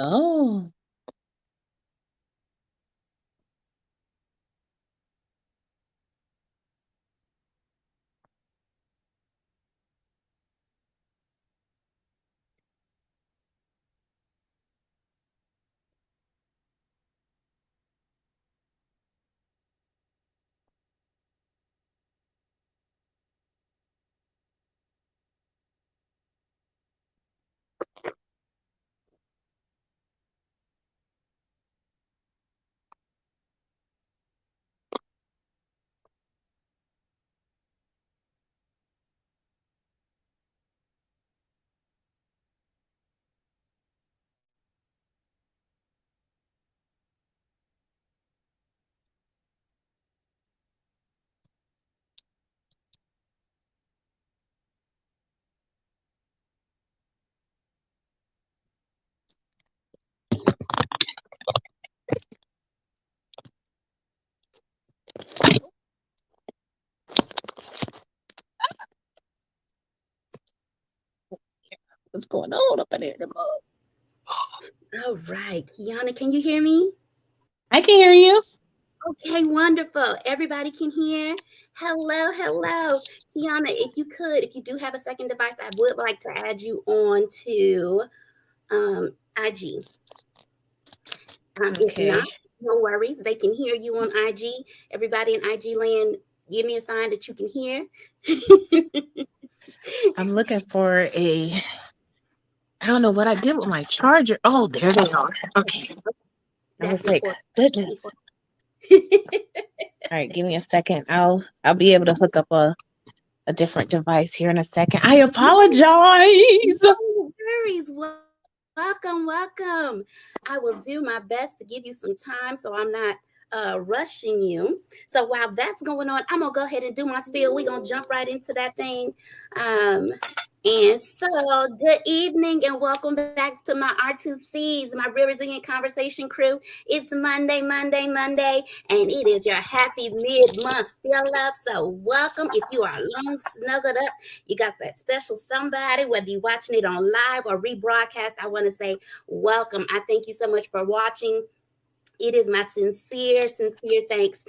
Oh. What's going on up in there? All right, Kiana, can you hear me? I can hear you. Okay, wonderful. Everybody can hear. Hello, hello. Kiana, if you do have a second device, I would like to add you on to IG. If not, Okay. no worries. They can hear you on IG. Everybody in IG land, give me a sign that you can hear. I'm looking for a. I don't know what I did with my charger. Oh, there they are. Okay. I That's was like, important. goodness. All right, give me a second. I'll be able to hook up a different device here in a second. I apologize. No worries. Welcome, welcome. I will do my best to give you some time so I'm not rushing you. So while that's going on, I'm gonna go ahead and do my spiel. We're gonna jump right into that thing. Um, and so, good evening and welcome back to my R2Cs, my Real Resilient Conversation crew. It's Monday, Monday, Monday, and it is your happy mid-month feel up. So, welcome. If you are alone, snuggled up, you got that special somebody, whether you're watching it on live or rebroadcast, I want to say welcome. I thank you so much for watching. It is my sincere thanks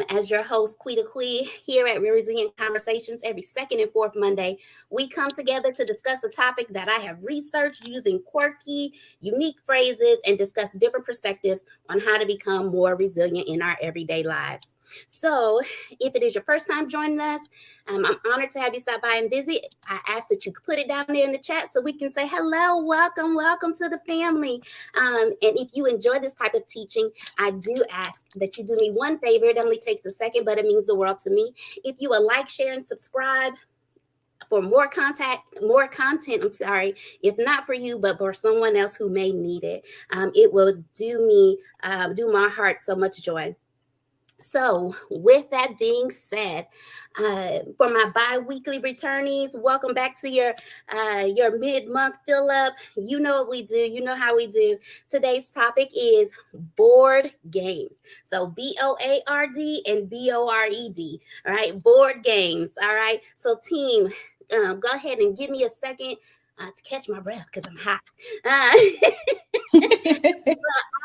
as your host, Quita Qui, here at Resilient Conversations. Every second and fourth Monday, we come together to discuss a topic that I have researched using quirky, unique phrases and discuss different perspectives on how to become more resilient in our everyday lives. So, if it is your first time joining us, I'm honored to have you stop by and visit. I ask that you put it down there in the chat so we can say hello, welcome to the family. And if you enjoy this type of teaching, I do ask that you do me one favor. It only takes a second, but it means the world to me. If you would like, share, and subscribe for more content. I'm sorry, if not for you, but for someone else who may need it. It will do my heart so much joy. So, with that being said, for my bi-weekly returnees, welcome back to your mid-month fill up. You know what we do. You know how we do. Today's topic is board games. So BOARD and BORED. All right, board games. All right. So team, go ahead and give me a second to catch my breath because I'm hot.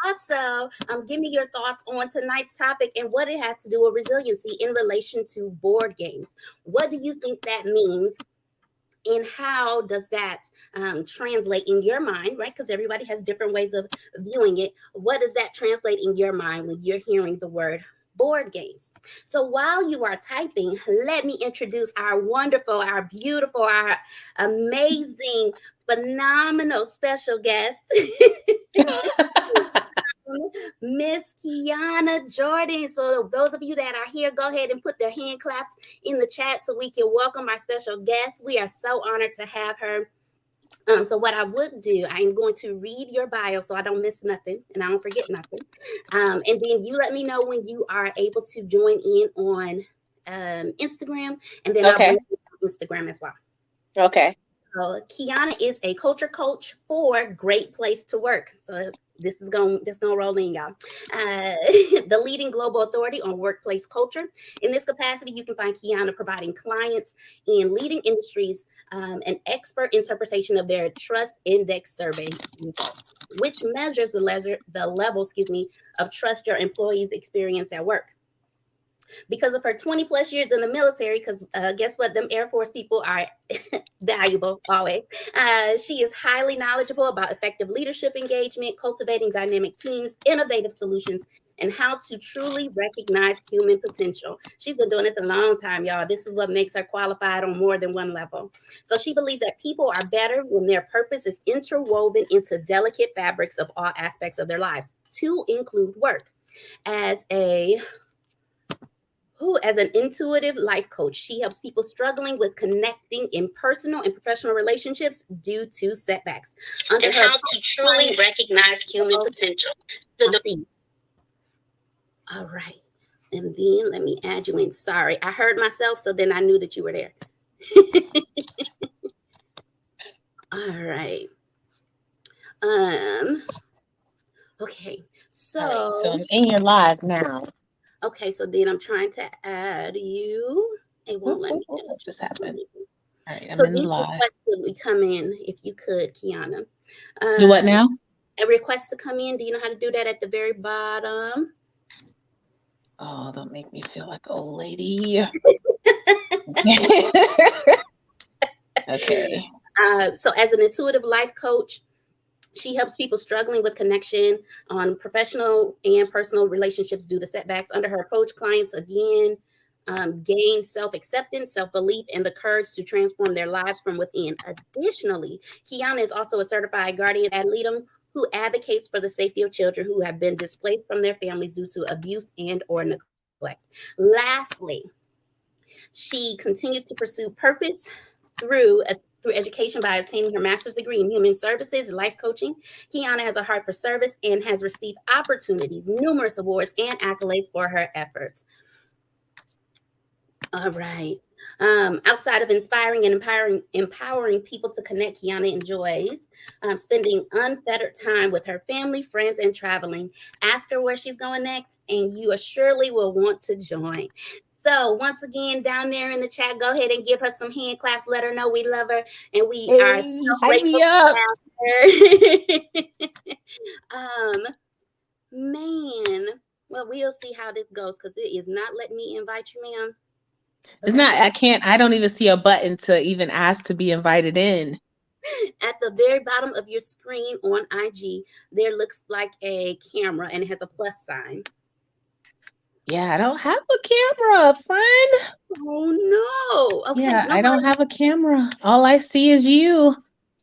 Also, give me your thoughts on tonight's topic and what it has to do with resiliency in relation to board games. What do you think that means? And how does that translate in your mind, right? Because everybody has different ways of viewing it. What does that translate in your mind when you're hearing the word board games? So while you are typing, let me introduce our wonderful, our beautiful, our amazing, phenomenal special guest. Miss Kiana Jordan. So those of you that are here, go ahead and put their hand claps in the chat so we can welcome our special guest. We are so honored to have her. So what I would do, I am going to read your bio so I don't miss nothing and I don't forget nothing. And then you let me know when you are able to join in on Instagram, and then I'll Okay. bring you on Instagram as well. Okay. So Kiana is a culture coach for Great Place to Work. So This is going to roll in, y'all. The leading global authority on workplace culture. In this capacity, you can find Kiana providing clients in leading industries an expert interpretation of their trust index survey results, which measures the level, of trust your employees experience at work. Because of her 20 plus years in the military, because guess what? Them Air Force people are valuable always. She is highly knowledgeable about effective leadership engagement, cultivating dynamic teams, innovative solutions, and how to truly recognize human potential. She's been doing this a long time, y'all. This is what makes her qualified on more than one level. So she believes that people are better when their purpose is interwoven into delicate fabrics of all aspects of their lives, to include work. As an intuitive life coach, she helps people struggling with connecting in personal and professional relationships due to setbacks. And how to truly recognize human potential. All right. And then let me add you in. Sorry, I heard myself, so then I knew that you were there. All right. Okay. So I'm in your live now. Okay, so then I'm trying to add you. It won't let me. What just happened? All right, so these requests will come in if you could, Kiana. Do what now? A request to come in. Do you know how to do that at the very bottom? Oh, don't make me feel like an old lady. Okay. So as an intuitive life coach, she helps people struggling with connection on professional and personal relationships due to setbacks. Under her approach, clients again gain self-acceptance, self-belief, and the courage to transform their lives from within. Additionally, Kiana is also a certified guardian ad litem who advocates for the safety of children who have been displaced from their families due to abuse and or neglect. Lastly, she continued to pursue purpose through education by obtaining her master's degree in human services and life coaching. Kiana has a heart for service and has received opportunities, numerous awards, and accolades for her efforts. All right. Outside of inspiring and empowering people to connect, Kiana enjoys spending unfettered time with her family, friends, and traveling. Ask her where she's going next, and you surely will want to join. So once again, down there in the chat, go ahead and give her some hand claps. Let her know we love her, and we are so grateful for her. Man, well, we'll see how this goes because it is not letting me invite you, ma'am. It's not. I don't even see a button to even ask to be invited in. At the very bottom of your screen on IG, there looks like a camera and it has a plus sign. Yeah, I don't have a camera, friend. Oh no. Okay. Yeah, I don't have a camera. All I see is you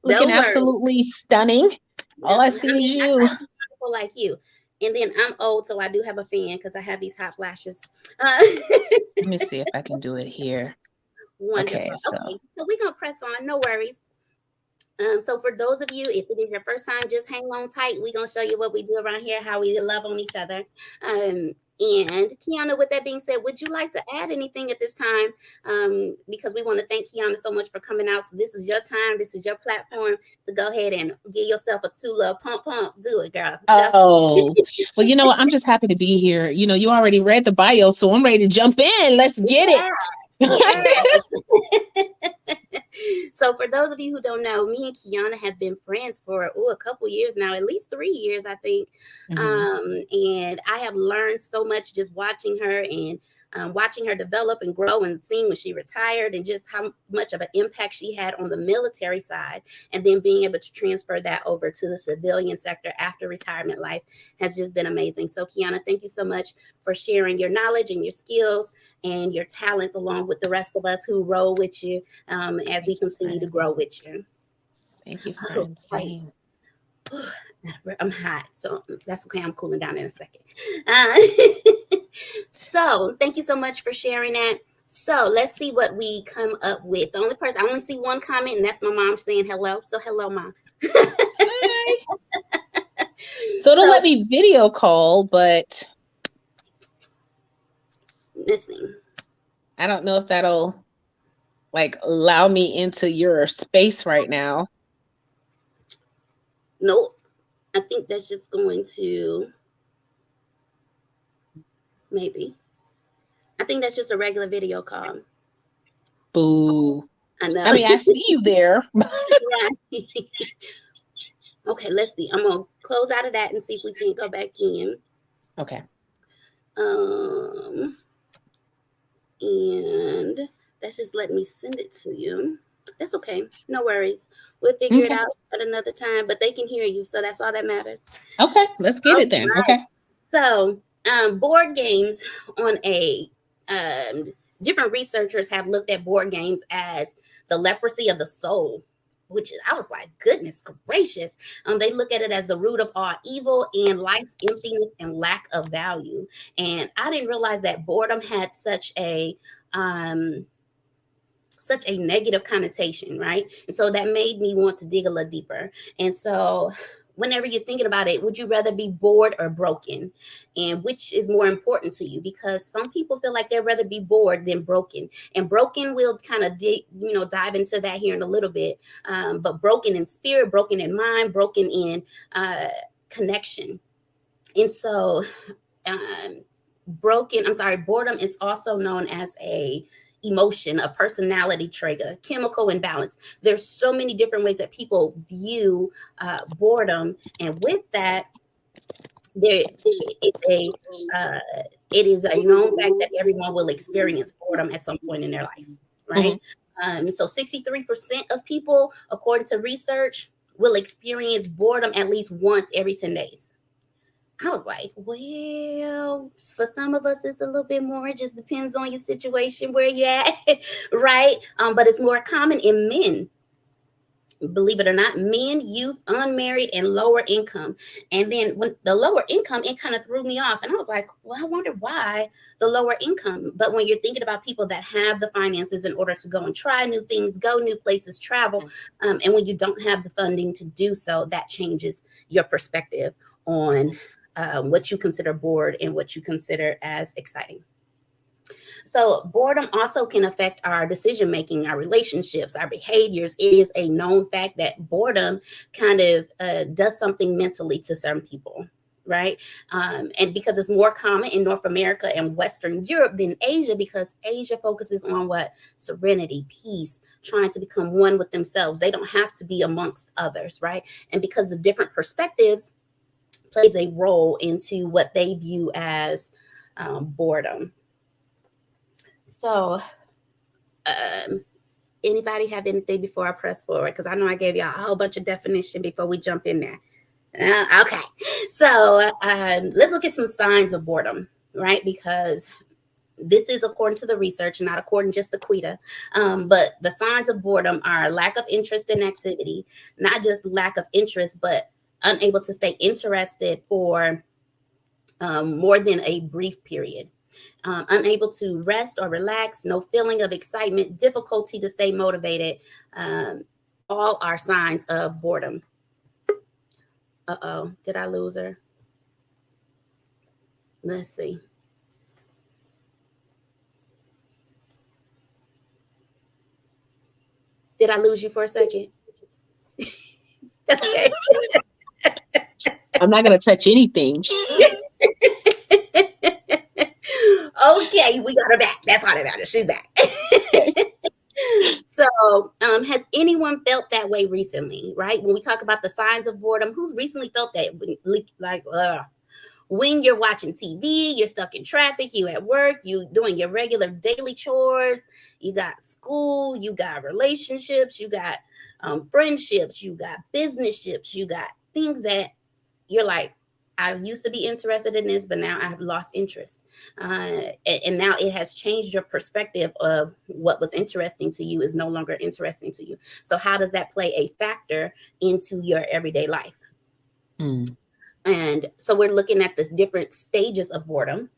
looking absolutely stunning. All I see is you. People like you. And then I'm old, so I do have a fan because I have these hot flashes. Let me see if I can do it here. Wonderful. Okay, so we're going to press on. No worries. So for those of you, if it is your first time, just hang on tight. We're going to show you what we do around here, how we love on each other. And Kiana, with that being said, would you like to add anything at this time? Because we want to thank Kiana so much for coming out. So this is your time. This is your platform to go ahead and give yourself a 2 love pump. Do it, girl. Oh, well, you know what? I'm just happy to be here. You know, you already read the bio, so I'm ready to jump in. Let's get it. Yes. So for those of you who don't know, me and Kiana have been friends for a couple years now, at least 3 years, I think. And I have learned so much just watching her and watching her develop and grow and seeing when she retired and just how much of an impact she had on the military side, and then being able to transfer that over to the civilian sector after retirement life has just been amazing. So Kiana, thank you so much for sharing your knowledge and your skills and your talents along with the rest of us who roll with you as we continue to grow with you. Thank you for insane. I'm hot, so that's okay. I'm cooling down in a second. So thank you so much for sharing that. So let's see what we come up with. The only person, I only see one comment, and that's my mom saying hello. So hello, Mom. Hi. So don't let me video call, but missing. I don't know if that'll like allow me into your space right now. Nope. I think that's just going to maybe. I think that's just a regular video call. Boo. I know. I mean, I see you there. Right. Okay, let's see. I'm gonna close out of that and see if we can go back in. Okay. Um, and that's just letting me send it to you. That's okay. No worries. We'll figure it Okay. out at another time, but they can hear you, so that's all that matters. Okay. Let's get All it then. right. Okay. So, board games on a different researchers have looked at board games as the leprosy of the soul, which I was like, goodness gracious. They look at it as the root of all evil and life's emptiness and lack of value. And I didn't realize that boredom had such a negative connotation, right? And so that made me want to dig a little deeper. And so whenever you're thinking about it, would you rather be bored or broken? And which is more important to you? Because some people feel like they'd rather be bored than broken. And broken, we'll kind of dive into that here in a little bit. But broken in spirit, broken in mind, broken in connection. And so boredom is also known as a emotion, a personality trait, a chemical imbalance. There's so many different ways that people view boredom, and with that, it is a known fact that everyone will experience boredom at some point in their life, right? So 63% of people, according to research, will experience boredom at least once every 10 days. I was like, well, for some of us, it's a little bit more. It just depends on your situation, where you're at, right? But it's more common in men. Believe it or not, men, youth, unmarried, and lower income. And then when the lower income, it kind of threw me off. And I was like, well, I wonder why the lower income. But when you're thinking about people that have the finances in order to go and try new things, go new places, travel, and when you don't have the funding to do so, that changes your perspective on what you consider bored and what you consider as exciting. So boredom also can affect our decision making, our relationships, our behaviors. It is a known fact that boredom kind of does something mentally to some people, right? And because it's more common in North America and Western Europe than Asia, because Asia focuses on what? Serenity, peace, trying to become one with themselves. They don't have to be amongst others, right? And because the different perspectives plays a role into what they view as boredom. So, anybody have anything before I press forward? Because I know I gave y'all a whole bunch of definition before we jump in there. Okay, so let's look at some signs of boredom, right? Because this is according to the research, not according just to Quita. But the signs of boredom are lack of interest in activity, not just lack of interest, but unable to stay interested for more than a brief period. Unable to rest or relax, no feeling of excitement, difficulty to stay motivated, all are signs of boredom. Uh-oh, did I lose her? Let's see. Did I lose you for a second? Okay. I'm not going to touch anything. Okay, we got her back. That's all that matters. She's back. So, has anyone felt that way recently? Right? When we talk about the signs of boredom, who's recently felt that? Like, when you're watching TV, you're stuck in traffic, you at work, you doing your regular daily chores, you got school, you got relationships, you got friendships, you got business ships, you got things that you're like, I used to be interested in this, but now I have lost interest. And now it has changed your perspective of what was interesting to you is no longer interesting to you. So how does that play a factor into your everyday life? And so we're looking at this different stages of boredom.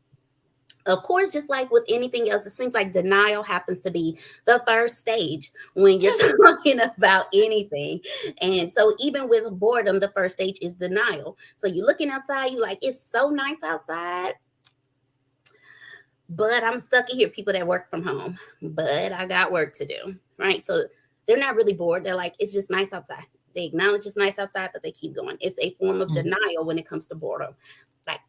Of course, just like with anything else, it seems like denial happens to be the first stage when you're talking about anything. And so even with boredom, the first stage is denial. So you're looking outside, you're like, it's so nice outside, but I'm stuck in here. People that work from home, but I got work to do, right? So they're not really bored. They're like, it's just nice outside. They acknowledge it's nice outside, but they keep going. It's a form of Mm. denial when it comes to boredom. Like,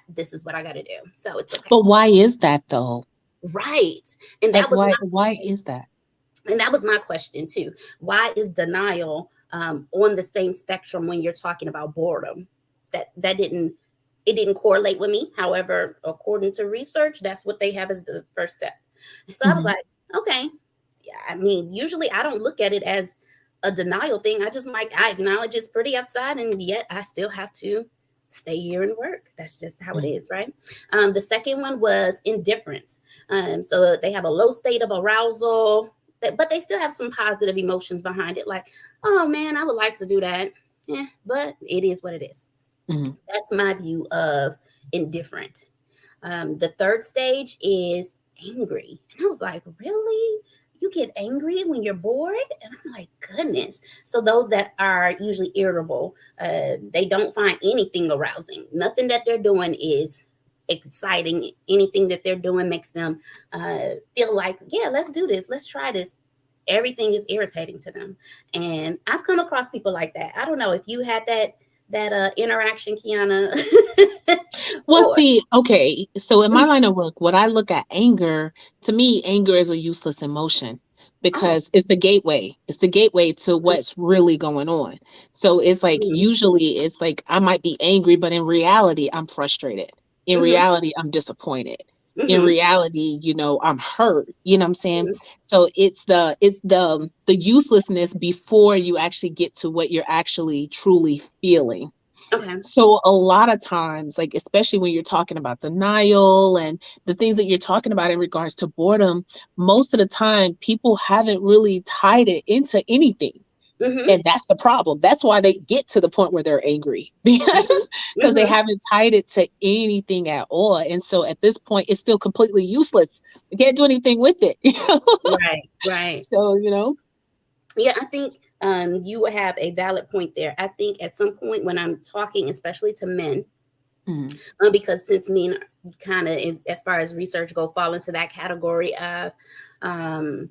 this is what I got to do, so it's okay. But why is that though? Right. And Like that was why is that? my question too. Why is denial on the same spectrum when you're talking about boredom? That didn't correlate with me. However, according to research, that's what they have as the first step. So I was Mhm. like, okay. Yeah, I mean, usually I don't look at it as a denial thing. I acknowledge it's pretty outside, and yet I still have to stay here and work. That's just how it Mm. is, right? The second one was indifference. So they have a low state of arousal, but they still have some positive emotions behind it, like, oh man, I would like to do that. Yeah, but it is what it is. Mhm. That's my view of indifferent. The third stage is angry. And I was like, really? You get angry when you're bored? And I'm like, goodness. So those that are usually irritable, they don't find anything arousing. Nothing that they're doing is exciting. Anything that they're doing makes them feel like, yeah, let's do this. Let's try this. Everything is irritating to them. And I've come across people like that. I don't know if you had that interaction, Kiana. Well, or see, okay, so in my line of work, what I look at anger, to me, anger is a useless emotion oh, because it's the gateway. It's the gateway to what's really going on. So it's like mhm, usually it's like I might be angry, but in reality, I'm frustrated. In mhm, reality, I'm disappointed. In mhm, reality, I'm hurt. You know what I'm saying? mhm. So it's the uselessness before you actually get to what you're actually truly feeling. Okay. So a lot of times, like especially when you're talking about denial and the things that you're talking about in regards to boredom, most of the time people haven't really tied it into anything. Mhm, And that's the problem. That's why they get to the point where they're angry mhm, because they mhm. haven't tied it to anything at all. And so at this point, it's still completely useless. You can't do anything with it. Right, right. So. Yeah, I think you have a valid point there. I think at some point when I'm talking, especially to men, Mhm. because since men kind of, as far as research go, fall into that category um,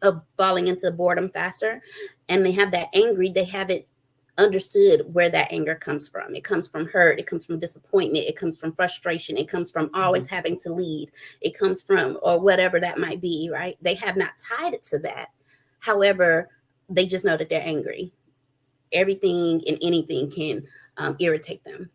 of falling into boredom faster, and they have that angry, they haven't understood where that anger comes from. It comes from hurt, it comes from disappointment, it comes from frustration, it comes from always Mhm. having to lead, it comes from, or whatever that might be, right? They have not tied it to that. However, they just know that they're angry. Everything and anything can irritate them.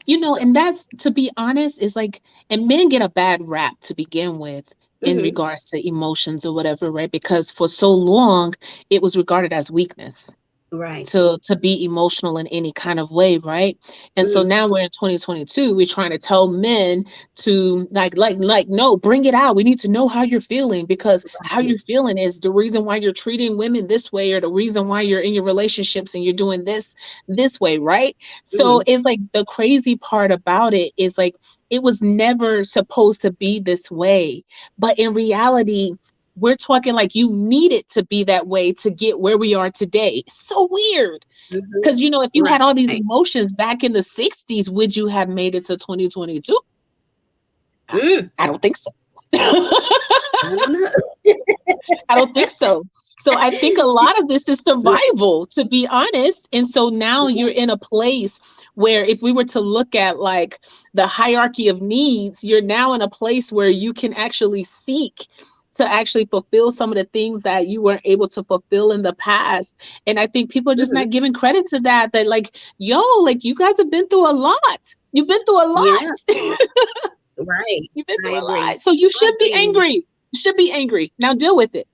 And that's, to be honest, is like, and men get a bad rap to begin with in Hmm. regards to emotions or whatever, right? Because for so long it was regarded as weakness Right. to be emotional in any kind of way, right? And so Hmm. now we're in 2022, we're trying to tell men to like no, bring it out. We need to know how you're feeling, because how you're feeling is the reason why you're treating women this way, or the reason why you're in your relationships and you're doing this way, right? So Hmm. it's like the crazy part about it is like it was never supposed to be this way, but in reality we're talking like you need it to be that way to get where we are today. So weird. Hmm. Because, if you had all these Right. emotions back in the 60s, would you have made it to 2022? I, Mm. I don't think so. I I don't know. don't think so. So I think a lot of this is survival, to be honest. And so now you're in a place where if we were to look at like the hierarchy of needs, you're now in a place where you can actually seek to actually fulfill some of the things that you weren't able to fulfill in the past. And I think people are just Hmm. not giving credit to that like, yo, like you guys have been through a lot. You've been through a Yeah. lot. Right. You've been I through a agree. lot. So you I should be agree. angry. You should be angry. Now deal with it.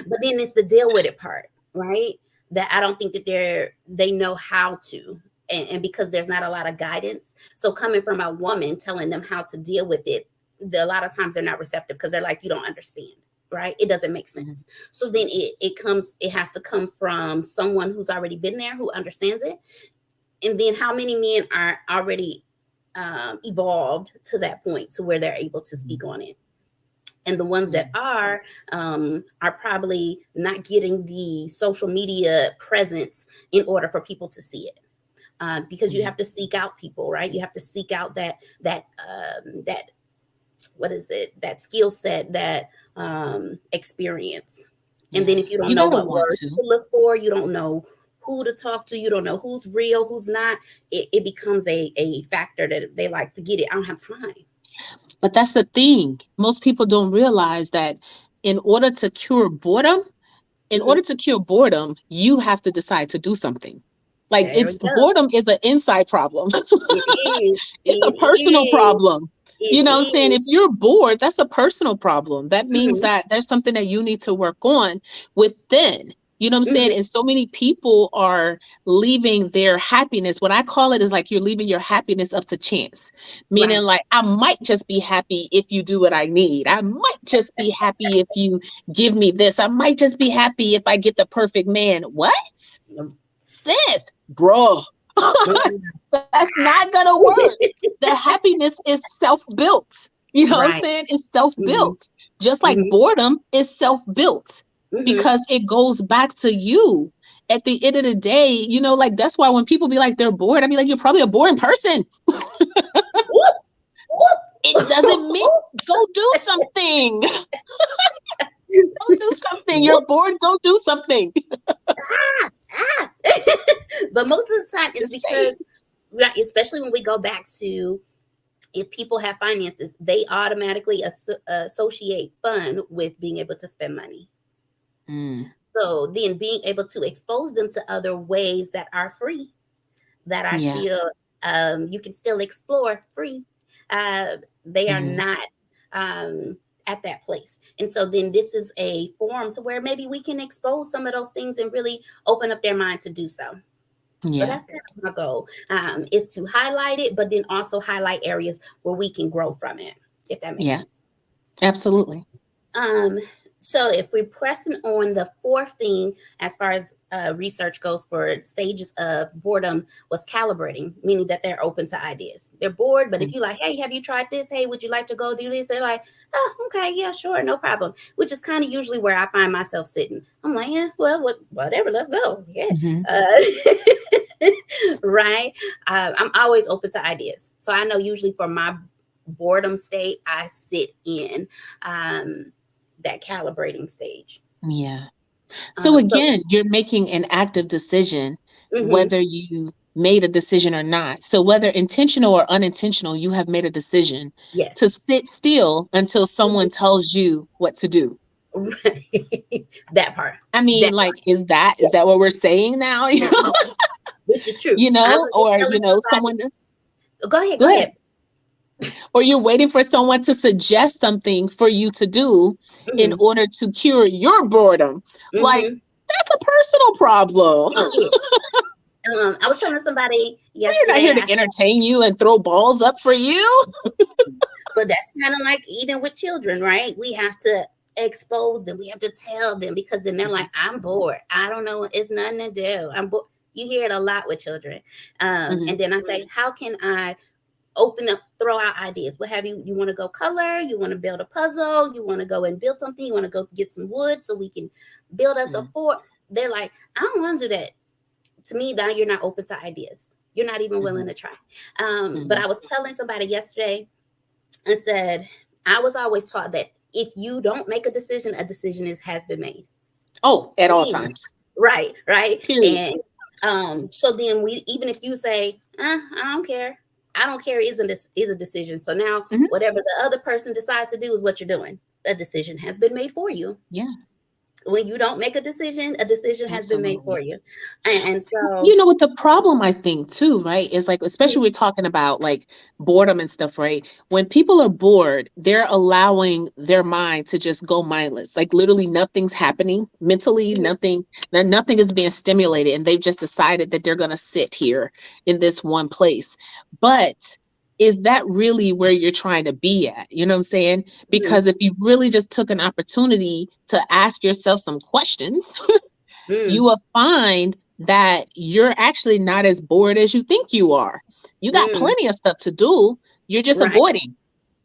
But then it's the deal with it part, right? That I don't think that they know how to. And because there's not a lot of guidance. So coming from a woman telling them how to deal with it, a lot of times they're not receptive because they're like, you don't understand, right? It doesn't make Mhm. sense. So then it has to come from someone who's already been there, who understands it. And then how many men are already evolved to that point to where they're able to speak on it? And the ones that Mhm. are probably not getting the social media presence in order for people to see it, because you Mhm. have to seek out people, right? You have to seek out that what is it, that skill set, that experience. And then Yeah. if you don't You know gotta what want words to. to look for, you don't know who to talk to, you don't know who's real, who's not, it becomes a factor that they like, forget it. I don't have time. But that's the thing. Most people don't realize that in order to cure boredom, Hmm. you have to decide to do something. Like There we it's go. boredom is an inside problem. It is. It's a It personal is. problem. It You know what I'm saying? is. If you're bored, that's a personal problem. That means Hmm. that there's something that you need to work on within. You know what I'm saying? Hmm. And so many people are leaving their happiness. What I call it is like you're leaving your happiness up to chance. Meaning Right. like I might just be happy if you do what I need. I might just be happy if you give me this. I might just be happy if I get the perfect man. What? Sis, bro. That's not gonna work. The happiness is self-built. You know what I'm Right. saying? It's Hmm. self-built. Just like Hmm. boredom is self-built Hmm. because it goes back to you. At the end of the day, you know, like that's why when people be like they're bored, I'd be like, you're probably a boring person. It doesn't mean go do something. Go do something. You're Whoop. bored, go do something. Ah. But most of the time, it's Just say because, right, especially when we go back to, if people have finances, they automatically associate fun with being able to spend money. mm, So then being able to expose them to other ways that are free, that are yeah. still, you can still explore free. They are Mm, not at that place. And so then this is a forum to where maybe we can expose some of those things and really open up their mind to do so. So yeah. that's kind of my goal, is to highlight it, but then also highlight areas where we can grow from it, if that makes Yeah. sense. Absolutely. Um, so if we're pressing on the fourth thing, as far as research goes for stages of boredom, was calibrating, meaning that they're open to ideas. They're bored, but if Mm, you like, hey, have you tried this? Hey, would you like to go do this? They're like, oh, okay, yeah, sure, no problem. Which is kind of usually where I find myself sitting. I'm like, yeah, well, whatever, let's go. Yeah. mhm. Right. I'm always open to ideas. So I know usually for my boredom state, I sit in um, that calibrating stage. Yeah. So So, again, you're making an active decision mhm, whether you made a decision or not. So whether intentional or unintentional, you have made a decision to yes. sit still until someone Mhm. tells you what to do. Right. That part. I That mean, like, is that what we're saying now? which is true. You I know, was just or telling somebody. someone Go ahead. go Go ahead. ahead. Or you're waiting for someone to suggest something for you to do in Hmm. order to cure your boredom. Like, Hmm. that's a personal problem. It is. I was telling somebody We're not yesterday. here to entertain you and throw balls up for you. But that's kind of like even with children, right? We have to expose them. We have to tell them, because then they're Mhm, like, I'm bored. I don't know. It's nothing to do. I'm bored. You hear it a lot with children. mhm, And then I say, how can I open up, throw out ideas? What have you? You want to go color? You want to build a puzzle? You want to go and build something? You want to go get some wood so we can build us a mhm, fort? They're like, I don't want to do that. To me, now you're not open to ideas. You're not even willing mhm, to try. But mhm. I was telling somebody yesterday and said, I was always taught that if you don't make a decision has been made. Oh, at all Period. times. Right, right. Period. And so then we, even if you say, I don't care, I don't care isn't this is a decision. So now Mhm. whatever the other person decides to do is what you're doing. A decision has been made for you. Yeah, When you don't make a decision has been made for absolutely. you. And You so, know what the problem I think too, right? Is like, especially we're talking about like boredom and stuff, right? When people are bored, they're allowing their mind to just go mindless. Like literally nothing's happening mentally, mhm, nothing is being stimulated, and they've just decided that they're gonna sit here in this one place. But is that really where you're trying to be at? You know what I'm saying? mhm, Because if you really just took an opportunity to ask yourself some questions, you mm, will find that you're actually not as bored as you think you are. You got mm, plenty of stuff to do. You're just right, avoiding.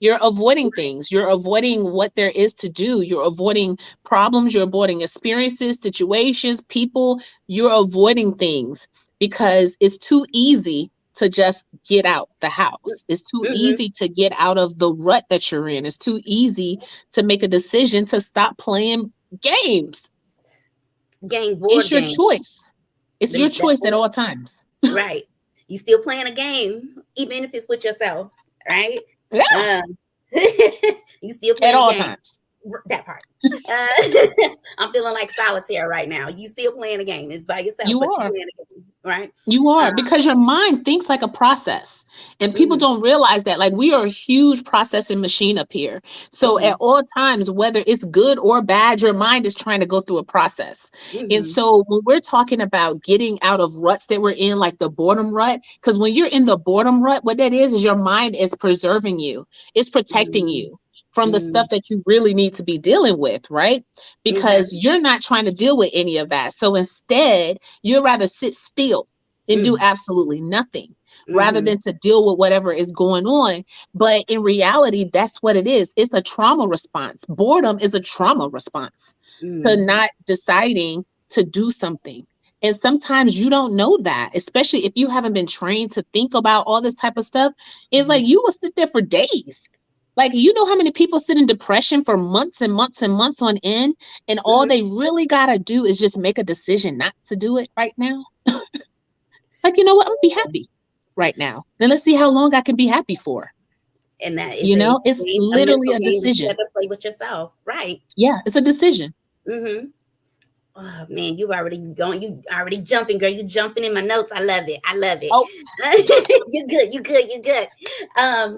You're avoiding things. You're avoiding what there is to do. You're avoiding problems. You're avoiding experiences, situations, people. You're avoiding things because it's too easy to just get out the house. It's too mm-hmm, easy to get out of the rut that you're in. It's too easy to make a decision to stop playing games. Game, It's board your game. choice. It's your That's choice at all times. right. You still playing a game, even if it's with yourself, right? Yeah, Um, you still at playing a all game. times. That part. I'm feeling like solitaire right now. You still playing a game. It's by yourself, You but you are. playing a game, right? You Uh, are, because your mind thinks like a process, and people mhm, don't realize that. Like, we are a huge processing machine up here. So mhm, at all times, whether it's good or bad, your mind is trying to go through a process. And mhm, so when we're talking about getting out of ruts that we're in, like the boredom rut, because when you're in the boredom rut, what that is your mind is preserving you, it's protecting mhm, you from the mhm, stuff that you really need to be dealing with, right? Because mhm, you're not trying to deal with any of that. So instead, you'd rather sit still and do mhm, absolutely nothing rather mhm, than to deal with whatever is going on. But in reality, that's what it is. It's a trauma response. Boredom is a trauma response to mhm, not deciding to do something. And sometimes you don't know that, especially if you haven't been trained to think about all this type of stuff. It's mhm, like you will sit there for days. Like, you know how many people sit in depression for months and months and months on end, and all mhm. they really got to do is just make a decision not to do it right now? Like, you know what? I'm gonna be happy right now. Then let's see how long I can be happy for. And that is You a know, it's game, a literally mental a game that you decision. have to play with yourself, right? Yeah, it's a decision. Mm-hmm. Oh man, you already going, you already jumping, girl. You jumping in my notes. I love it. I love it. Oh, You're good. You good. You good.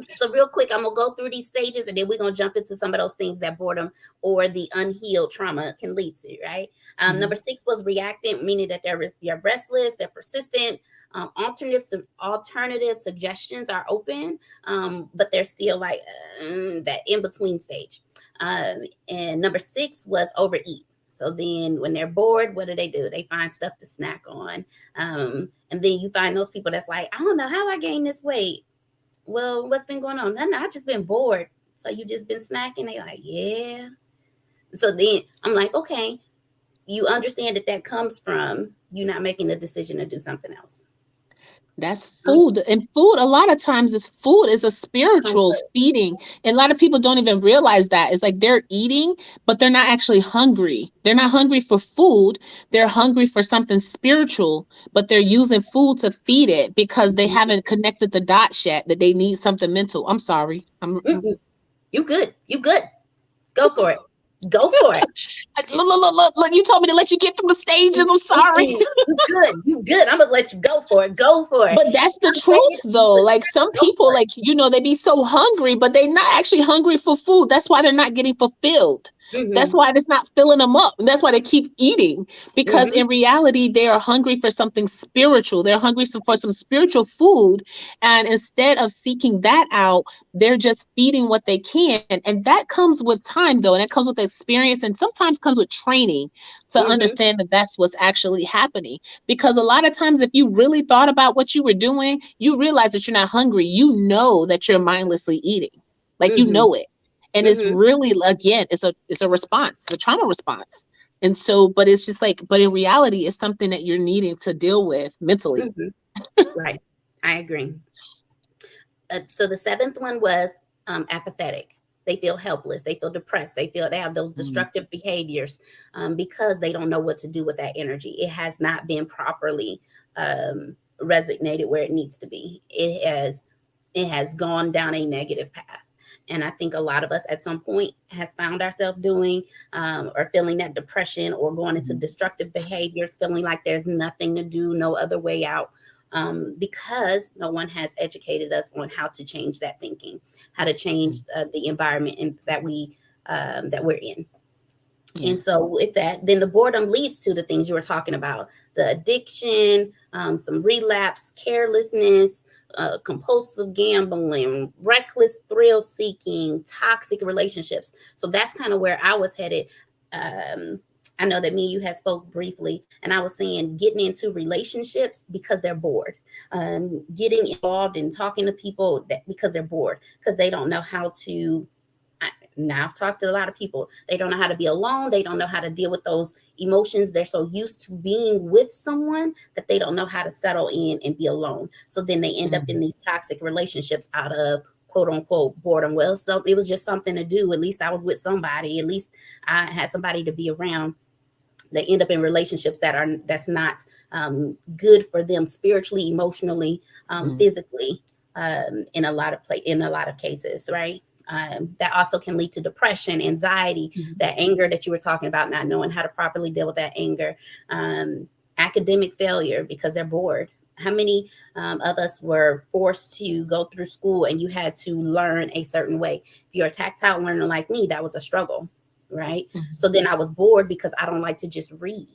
So real quick, I'm gonna go through these stages, and then we're gonna jump into some of those things that boredom or the unhealed trauma can lead to. Right. Number mhm. 6 was reactant, meaning that you're restless, they're persistent. Alternative suggestions are open, but they're still like that in between stage. And number 6 was overeat. So then when they're bored, what do? They find stuff to snack on. And then you find those people that's like, I don't know how I gained this weight. Well, what's been going on? Nothing, I just been bored. So you just been snacking? They like, yeah. So then I'm like, okay, you understand that comes from you not making a decision to do something else. That's Um, food. And food, a lot of times, is food is a spiritual comfort. feeding. And a lot of people don't even realize that. It's like they're eating, but they're not actually hungry. They're not hungry for food. They're hungry for something spiritual, but they're using food to feed it because they haven't connected the dots yet that they need something mental. I'm sorry. Mm-mm. You good. You good. Go for it. Go for it. Look, you told me to let you get through the stages. I'm sorry. Mm-mm. You good. You good. I'm gonna let you go for it. Go for it. But that's the I'm waiting truth, for you though. to Like, some go people, for it. like, they be so hungry, but they're not actually hungry for food. That's why they're not getting fulfilled. That's Mm-hmm. why it's not filling them up. And that's why they keep eating, because Mm-hmm. in reality, they are hungry for something spiritual. They're hungry for some spiritual food. And instead of seeking that out, they're just feeding what they can. And that comes with time, though. And it comes with experience, and sometimes comes with training to Mm-hmm. understand that that's what's actually happening. Because a lot of times, if you really thought about what you were doing, you realize that you're not hungry. You know that you're mindlessly eating. Like, you Mm-hmm. know it. And it's Mm-hmm. really, again, it's a response, it's a trauma response. And so, but it's just like, but in reality, it's something that you're needing to deal with mentally. Mm-hmm. Right. I agree. So the seventh one was apathetic. They feel helpless. They feel depressed. They have those Mm, destructive behaviors because they don't know what to do with that energy. It has not been properly resonated where it needs to be. It has gone down a negative path. And I think a lot of us at some point has found ourselves doing or feeling that depression or going into mhm, destructive behaviors, feeling like there's nothing to do, no other way out, because no one has educated us on how to change that thinking, how to change mm. the environment that we're in. Yeah. And so, with that, then the boredom leads to the things you were talking about: the addiction, some relapse, carelessness, compulsive gambling, reckless thrill seeking, toxic relationships. So that's kind of where I was headed. Um, I know that me and you had spoke briefly, and I was saying getting into relationships because they're bored, getting involved in talking to people because they're bored, because they don't know how to. Now I've talked to a lot of people. They don't know how to be alone. They don't know how to deal with those emotions. They're so used to being with someone that they don't know how to settle in and be alone. So then they end up in Mhm. these toxic relationships out of quote unquote boredom. Well, so it was just something to do. At least I was with somebody. At least I had somebody to be around. they end up in relationships that's not good for them spiritually, emotionally, physically, in a lot of cases, right? That also can lead to depression, anxiety, that anger that you were talking about, not knowing how to properly deal with that anger, academic failure because they're bored. How many of us were forced to go through school and you had to learn a certain way? If you're a tactile learner like me, that was a struggle, right? So then I was bored because I don't like to just read.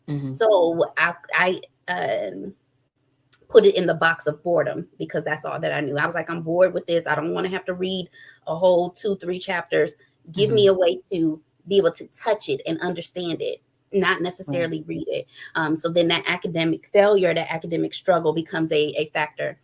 So I put it in the box of boredom because that's all that I knew. I was like, I'm bored with this. I don't want to have to read a whole 2-3 chapters. Give me a way to be able to touch it and understand it, not necessarily read it. So then that academic failure, that academic struggle becomes a factor.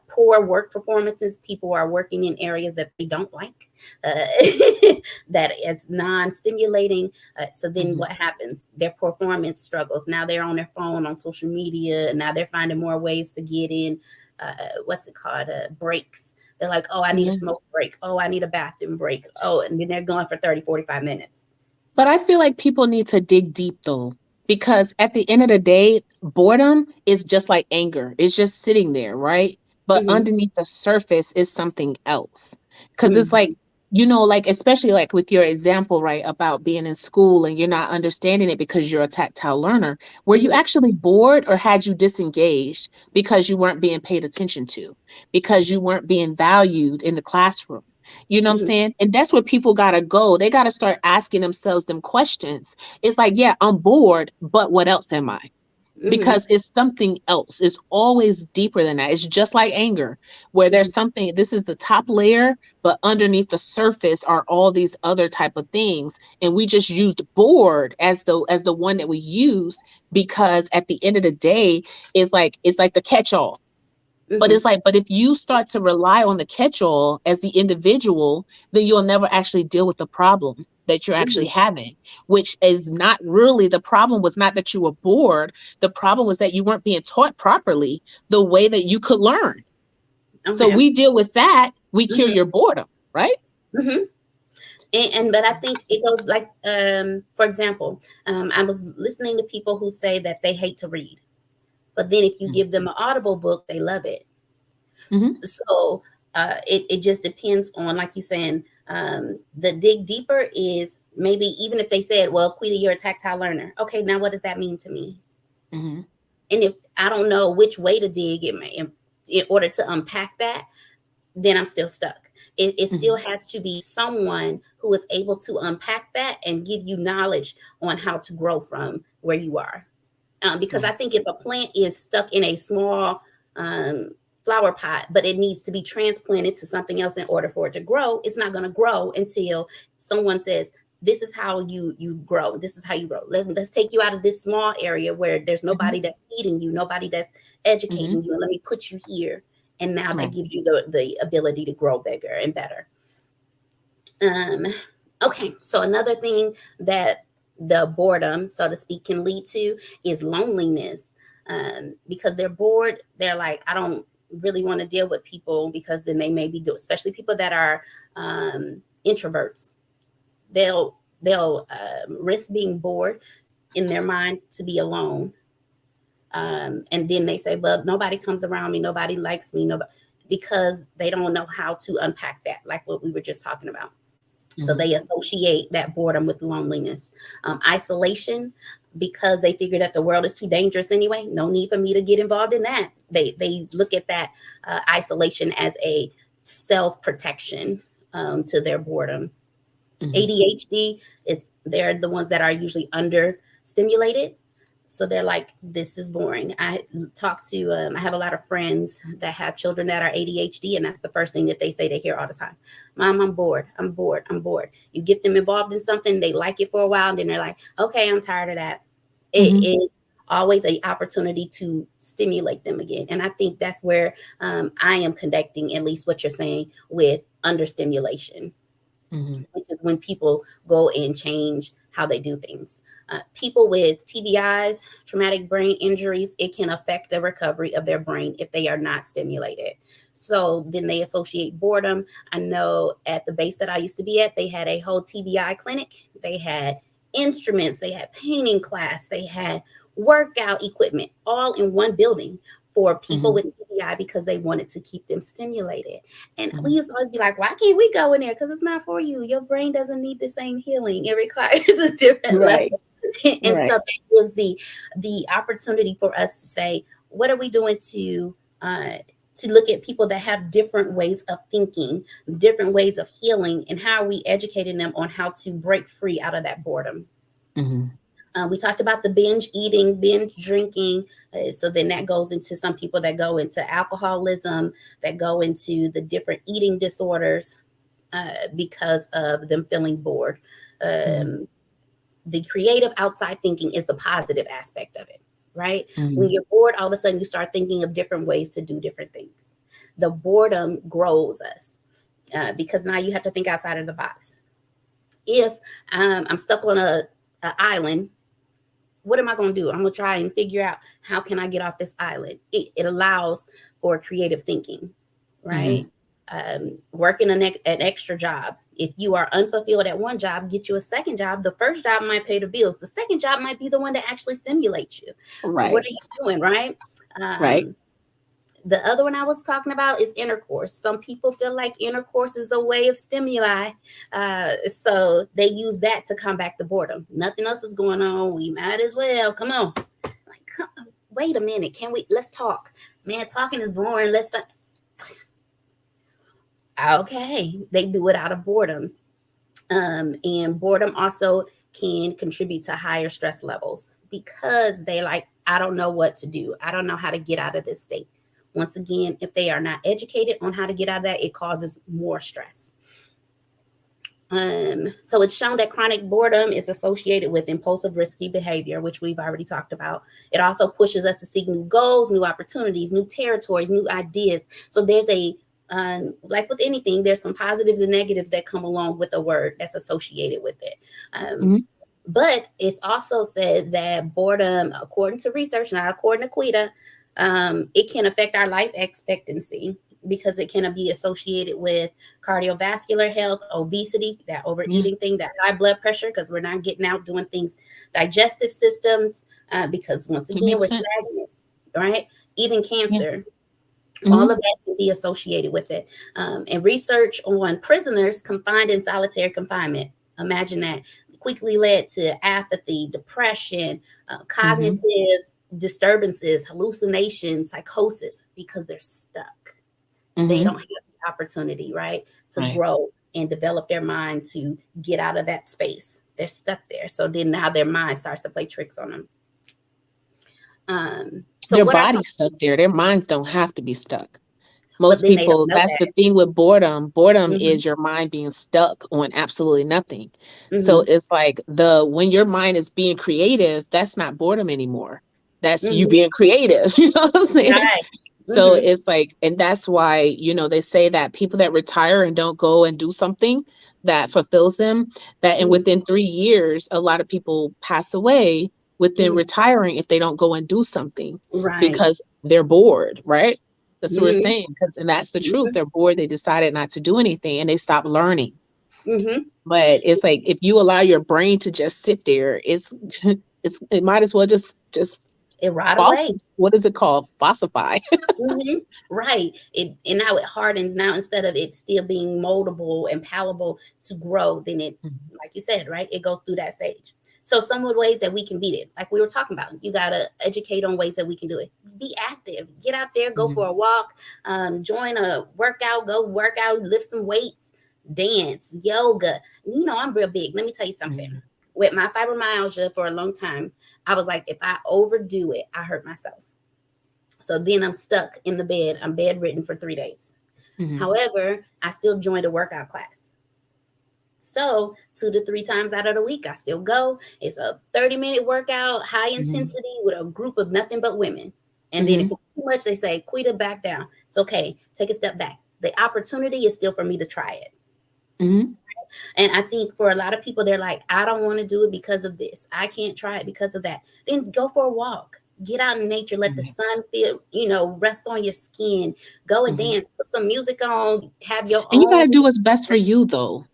Poor work performances. People are working in areas that they don't like, that it's non-stimulating. So then what happens? Their performance struggles. Now they're on their phone, on social media, and now they're finding more ways to get in, breaks. They're like, oh, I need a smoke break. Oh, I need a bathroom break. Oh, and then they're going for 30-45 minutes. But I feel like people need to dig deep though, because at the end of the day, boredom is just like anger. It's just sitting there, right? But underneath the surface is something else. Because it's like, like, especially like with your example, right, about being in school and you're not understanding it because you're a tactile learner. Were you actually bored, or had you disengaged because you weren't being paid attention to, because you weren't being valued in the classroom? You know what I'm saying? And that's where people gotta go. They gotta start asking themselves them questions. It's like, yeah, I'm bored, but what else am I? Because it's something else. It's always deeper than that. It's just like anger, where there's something, this is the top layer, but underneath the surface are all these other type of things. And we just used bored as the one that we used, because at the end of the day, it's like the catch-all. But it's like, but if you start to rely on the catch-all as the individual, then you'll never actually deal with the problem that you're actually having, which is not really, the problem was not that you were bored. The problem was that you weren't being taught properly the way that you could learn. So we deal with that. We cure your boredom, right? But I think it goes like, for example, I was listening to people who say that they hate to read. But then if you give them an Audible book, they love it. So it just depends on, like you saying, the dig deeper is maybe even if they said, well, Quita, you're a tactile learner. Okay, now what does that mean to me? And if I don't know which way to dig in order to unpack that, then I'm still stuck. It still has to be someone who is able to unpack that and give you knowledge on how to grow from where you are. Because I think if a plant is stuck in a small flower pot, but it needs to be transplanted to something else in order for it to grow, it's not going to grow until someone says, this is how you grow. This is how you grow. Let's take you out of this small area where there's nobody that's feeding you, nobody that's educating you, and let me put you here. And now that gives you the ability to grow bigger and better. Okay, so another thing that the boredom, so to speak, can lead to is loneliness. Because they're bored, they're like, I don't really want to deal with people, because then they may be especially people that are introverts. They'll risk being bored in their mind to be alone. And then they say, well, nobody comes around me, nobody likes me, nobody, because they don't know how to unpack that, like what we were just talking about. So they associate that boredom with loneliness. Isolation, because they figure that the world is too dangerous anyway. No need for me to get involved in that. They look at that isolation as a self-protection to their boredom. ADHD they're the ones that are usually understimulated. So they're like, this is boring. I have a lot of friends that have children that are ADHD, and that's the first thing that they say they hear all the time. Mom, I'm bored. I'm bored. I'm bored. You get them involved in something, they like it for a while, and then they're like, okay, I'm tired of that. It is always an opportunity to stimulate them again. And I think that's where I am connecting, at least what you're saying, with understimulation, which is when people go and change how they do things. People with TBIs, traumatic brain injuries, it can affect the recovery of their brain if they are not stimulated. So then they associate boredom. I know at the base that I used to be at, they had a whole TBI clinic. They had instruments, they had painting class, they had workout equipment, all in one building for people Mhm. with TBI because they wanted to keep them stimulated. And we Mhm. used to always be like, why can't we go in there? Because it's not for you. Your brain doesn't need the same healing. It requires a different Right. level. And so Right. that gives the opportunity for us to say, what are we doing to look at people that have different ways of thinking, different ways of healing, and how are we educating them on how to break free out of that boredom? Mhm. We talked about the binge eating, binge drinking. So then that goes into some people that go into alcoholism, that go into the different eating disorders because of them feeling bored. Mhm. Um, the creative outside thinking is the positive aspect of it, right? When Mhm. you're bored, all of a sudden you start thinking of different ways to do different things. The boredom grows us because now you have to think outside of the box. If I'm stuck on a island, what am I going to do? I'm going to try and figure out how can I get off this island. It allows for creative thinking, right? Mhm. Working an extra job. If you are unfulfilled at one job, get you a second job. The first job might pay the bills. The second job might be the one that actually stimulates you. What Right. are you doing, right? Right. Um, the other one I was talking about is intercourse. Some people feel like intercourse is a way of stimuli. So they use that to combat the boredom. Nothing else is going on. We might as well. Come on. Like, wait a minute. Let's talk. Man, talking is boring. Okay. They do it out of boredom. And boredom also can contribute to higher stress levels because they like, I don't know what to do. I don't know how to get out of this state. Once again, if they are not educated on how to get out of that, it causes more stress. So it's shown that chronic boredom is associated with impulsive, risky behavior, which we've already talked about. It also pushes us to seek new goals, new opportunities, new territories, new ideas. So there's like with anything, there's some positives and negatives that come along with a word that's associated with it. Um, Mhm. but it's also said that boredom, according to research, not according to Quita, it can affect our life expectancy because it can be associated with cardiovascular health, obesity, that Yeah. overeating thing, that high blood pressure, because we're not getting out doing things, digestive systems, because once It again, makes we're sense. stagnant, right? Even Yeah. cancer, all of Mhm. that can be associated with it. And research on prisoners confined in solitary confinement, imagine that, quickly led to apathy, depression, Mhm. cognitive disturbances, hallucinations, psychosis, because they're stuck. They don't Mhm. have the opportunity, right, to Right. grow and develop their mind to get out of that space. They're stuck there. So then now their mind starts to play tricks on them. So Their what are some, body's stuck there. Their minds don't have to be stuck. but Most then they don't people, know that's the that. thing with boredom. Boredom Hmm. is your mind being stuck on absolutely nothing. So Hmm. it's like when your mind is being creative, that's not boredom anymore. That's you Hmm. being creative. You know what I'm saying? Right. So Hmm. it's like, and that's why, they say that people that retire and don't go and do something that fulfills them, that and Hmm. within 3 years, a lot of people pass away within Hmm. retiring if they don't go and do something Right. because they're bored, right? That's what we're Hmm. saying. And that's the truth. Hmm. They're bored. They decided not to do anything and they stop learning. Hmm. But it's like if you allow your brain to just sit there, it might as well just It right false. away. What is it called? Falsify. Hmm. Right. And now it hardens. Now instead of it still being moldable and palatable to grow, then it, like you said, right, it goes through that stage. So some of the ways that we can beat it, like we were talking about, you gotta educate on ways that we can do it. Be active. Get out there. Go Mhm. for a walk. Join a workout. Go work out. Lift some weights. Dance. Yoga. I'm real big. Let me tell you something. Mhm. With my fibromyalgia for a long time, I was like, if I overdo it, I hurt myself. So then I'm stuck in the bed. I'm bedridden for 3 days. Mhm. However, I still joined a workout class. So 2 to 3 times out of the week, I still go. It's a 30-minute workout, high Mhm. intensity with a group of nothing but women. And then if Mhm. it's too much, they say, quit it, back down. It's okay. Take a step back. The opportunity is still for me to try it. Mhm. And I think for a lot of people, they're like, I don't want to do it because of this. I can't try it because of that. Then go for a walk. Get out in nature. Let the Right. sun feel, rest on your skin. Go and Mhm. dance. Put some music on. Have your And you own. gotta do what's best for you though.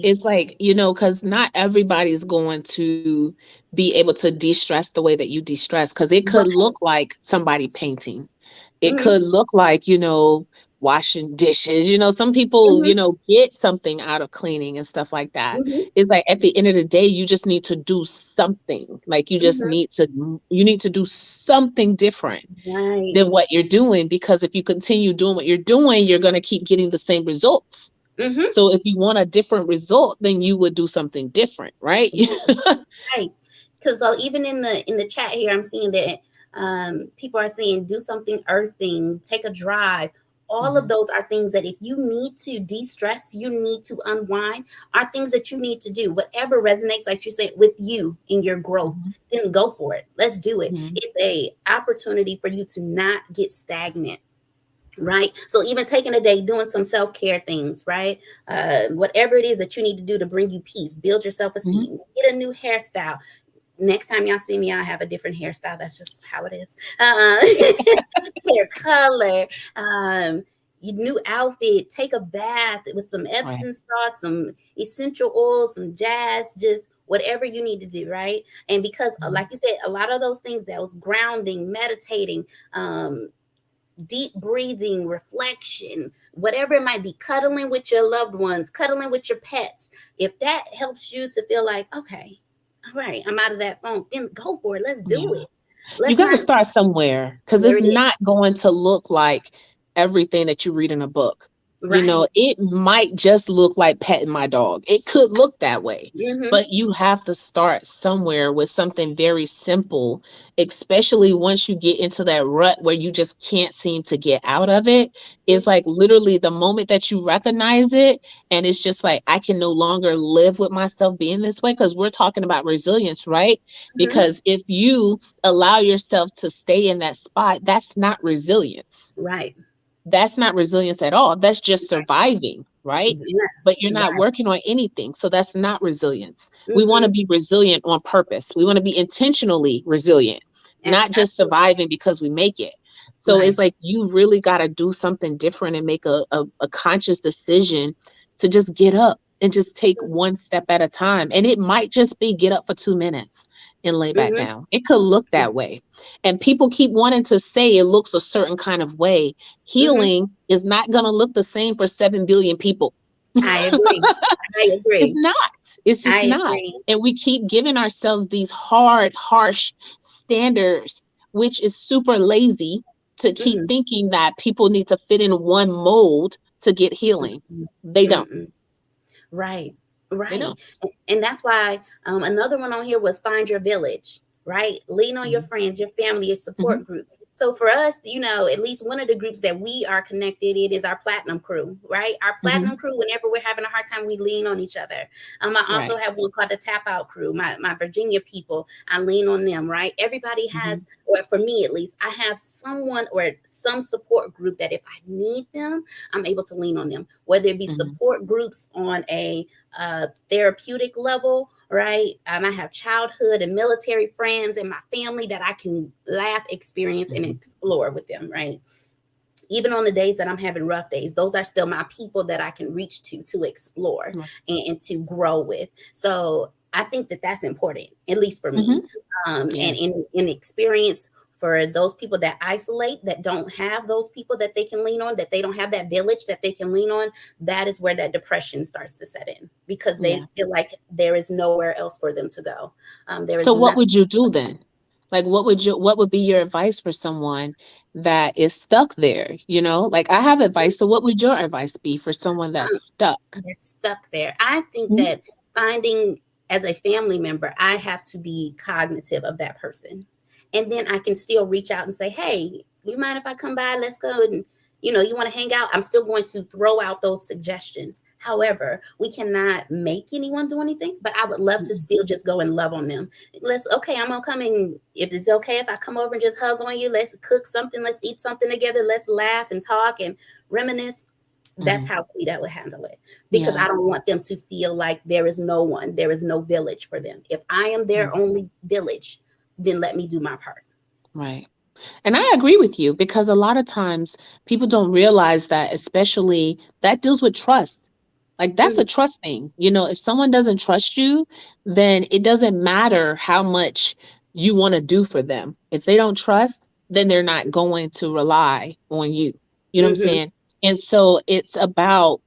It's Right. like, because not everybody's going to be able to de-stress the way that you de-stress, because it could look Right. like somebody painting. It Mm-hmm. could look like, washing dishes. Some people, Mm-hmm. get something out of cleaning and stuff like that. Mm-hmm. It's like at the end of the day, you just need to do something. Like Mm-hmm. you need to do something different Right. than what you're doing, because if you continue doing what you're doing, you're going to keep getting the same results. Mm-hmm. So if you want a different result, then you would do something different, right? Right. Because so even in the chat here, I'm seeing that people are saying do something earthing, take a drive. All of Mhm, those are things that if you need to de-stress, you need to unwind, are things that you need to do. Whatever resonates, like you said, with you in your growth, mhm, then go for it. Let's do it. mhm, It's a opportunity for you to not get stagnant. Right. So even taking a day, doing some self-care things, right? Whatever it is that you need to do to bring you peace, build your mhm. self-esteem, get a new hairstyle. Next time y'all see me, I have a different hairstyle. That's just how it is. Hair color, your new outfit, take a bath with some Right. Epsom salt, some essential oils, some jazz, just whatever you need to do, right? And because, Mhm, like you said, a lot of those things, that was grounding, meditating, deep breathing, reflection, whatever it might be, cuddling with your loved ones, cuddling with your pets. If that helps you to feel like, okay, all right, I'm out of that phone, then go for it. Let's do yeah. it. You Let's got to not, start somewhere, because there it's it is. not going to look like everything that you read in a book. Right. It might just look like petting my dog. It could look that way, Mm-hmm. but you have to start somewhere with something very simple, especially once you get into that rut where you just can't seem to get out of it. It's like literally the moment that you recognize it, and it's just like, I can no longer live with myself being this way, because we're talking about resilience, right? Mm-hmm. Because if you allow yourself to stay in that spot, that's not resilience. Right. That's not resilience at all. That's just surviving, right? Yeah. But you're not Right. working on anything. So that's not resilience. We want to Mm-hmm. be resilient on purpose. We want to be intentionally resilient, not just Absolutely. surviving because we make it. So Right. it's like you really got to do something different and make a conscious decision to just get up and just take one step at a time. And it might just be get up for 2 minutes and lay back Mm-hmm. down. It could look that way. And people keep wanting to say it looks a certain kind of way. Mm-hmm. Healing is not going to look the same for 7 billion people. I agree. I It's agree. not. It's just I not. agree. And we keep giving ourselves these hard, harsh standards, which is super lazy, to keep Mm-hmm. thinking that people need to fit in one mold to get healing. Mm-mm. They don't. Mm-mm. Right, They right. don't. And that's why another one on here was find your village, right? Lean on your Mhm, friends, your family, your mhm, support group. So for us, at least one of the groups that we are connected in is our platinum crew, right? Our mhm. platinum crew, whenever we're having a hard time, we lean on each other. I also Right. have one called the tap out crew, my Virginia people. I lean on them, right? Everybody Mhm, has, or for me at least, I have someone or some support group that if I need them, I'm able to lean on them, whether it be mhm, support groups on a therapeutic level, right? I have childhood and military friends and my family that I can laugh, experience, and mhm. explore with them, right? Even on the days that I'm having rough days, those are still my people that I can reach to explore Right. and to grow with. So I think that that's important, at least for Mhm. me. And Yes. in experience for those people that isolate, that don't have those people that they can lean on, that they don't have that village that they can lean on, that is where that depression starts to set in because Yeah. they feel like there is nowhere else for them to go. There So is what nothing. would you do then? Like what would be your advice for someone that is stuck there? Like I have advice. So what would your advice be for someone that's stuck? That's stuck there. I think Mhm, that finding as a family member, I have to be cognitive of that person. And then I can still reach out and say, hey, you mind if I come by? Let's go. And, you want to hang out? I'm still going to throw out those suggestions. However, we cannot make anyone do anything, but I would love to mhm, still just go and love on them. Okay, I'm going to come in. If it's okay if I come over and just hug on you, let's cook something, let's eat something together, let's laugh and talk and reminisce. That's mhm. how Quita would handle it because Yeah. I don't want them to feel like there is no one, there is no village for them. If I am their Right. only village, then let me do my part. Right. And I agree with you, because a lot of times people don't realize that, especially that deals with trust. Like that's a trust thing. If someone doesn't trust you, then it doesn't matter how much you want to do for them. If they don't trust, then they're not going to rely on you. You know what I'm Mm-hmm. saying? And so it's about,